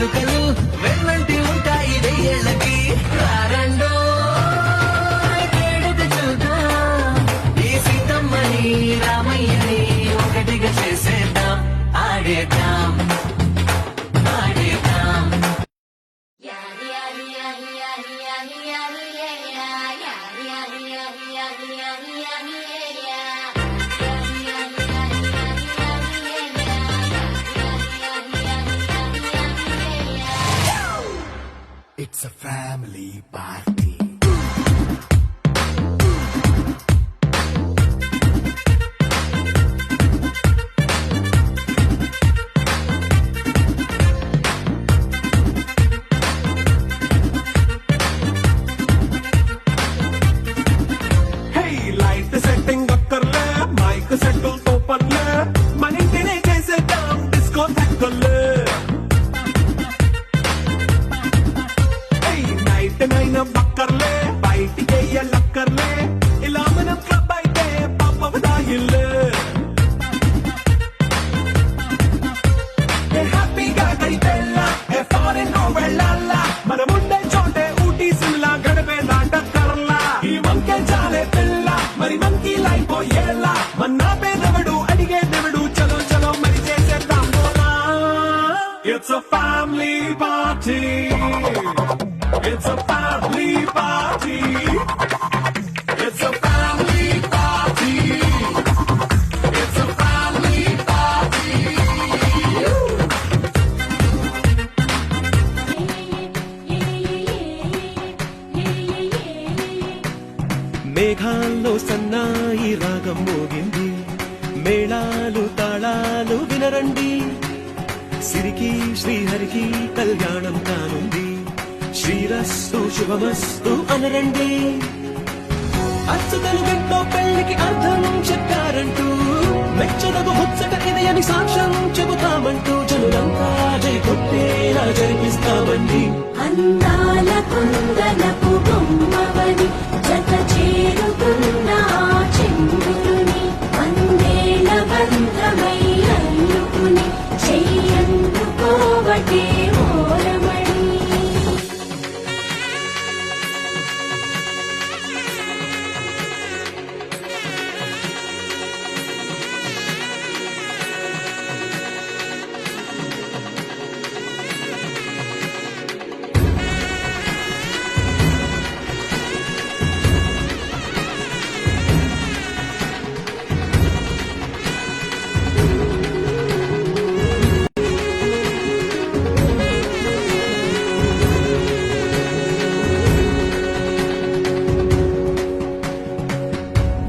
కానుకలు వెన్నంటి ఉంటాయి వెయ్యేళ్ళకి రారండో కేడితే చూద్దాం ఈ సీతమ్మని రామయ్యని ఒకటిగా చేసేద్దాం ఆడేద్దాం ఆడేద్దాం It's a family party. Hey, light setting akkarle, mic settle toparle, manintine chesedam disco thakkale. నైనా బక్కర్లే బయటికి వెయ్యక్కర్లే ఇలా మనం క్లబ్ అయితే పాపదాయిల్లే హ్యాపీగా గడిపెళ్ళ ఫారెన్ వెళ్ళాల మనముండే చోటే ఊటీ సిమ్లా గడిపే నాటకర్లా ఈ వంకే చాలే పిల్ల మరి మంకీ లైపోయేలా మన్నా పేదవడు అడిగే దేవుడు చలో చలో మరి చేసేద్దాం it's a family party It's a family party. It's a family party. It's a family party. మేఘాల్లో సన్నాయి రాగం మోగింది మేళాలు తాళాలు వినరండి సిరికి శ్రీహరికి కళ్యాణం కానుంది శ్రీరస్తు శుభమస్తు అనరండి అచ్చతలు గంటో పెళ్లికి అర్థం చెప్పారంటూ మెచ్చదగు ముచ్చట ఇది అని సాక్ష్యం చెబుతామంటూ జనులంతా జై కొట్టేలా జరిపిస్తామండి అందాల కుందనపు బొమ్మవని జత చేరుకున్న చంద్రుని వందేల బంధమై అల్లుకుని చెయ్యందుకోవటే ఓరమణి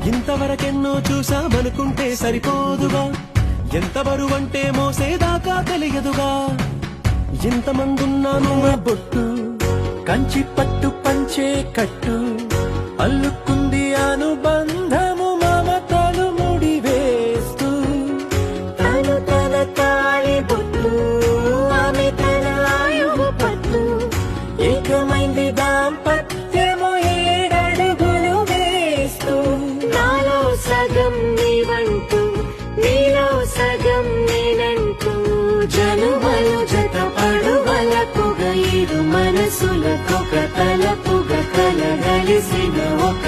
ఇంతవరకెన్నో చూసామనుకుంటే సరిపోదుగా ఎంత బరువంటే మోసేదాకా తెలియదుగా ఇంతమందున్నాను నా బొట్టు కంచి పట్టు పంచే కట్టు అల్లుకుంది అనుబంధము మమతలు ముడి వేస్తూ తను తన తాళి బొట్టు ఆమె తన ఆయువు పట్టు ఏకమైంది దాంపత్యము ఏడడుగులు వేస్తూ నాలో సగం నీవంటూ నీలో సగం నేనంటూ జనుమలు జత పడువలకుగ ఇరు మనసులకొక తలపుగ కలగలిసిన ఒక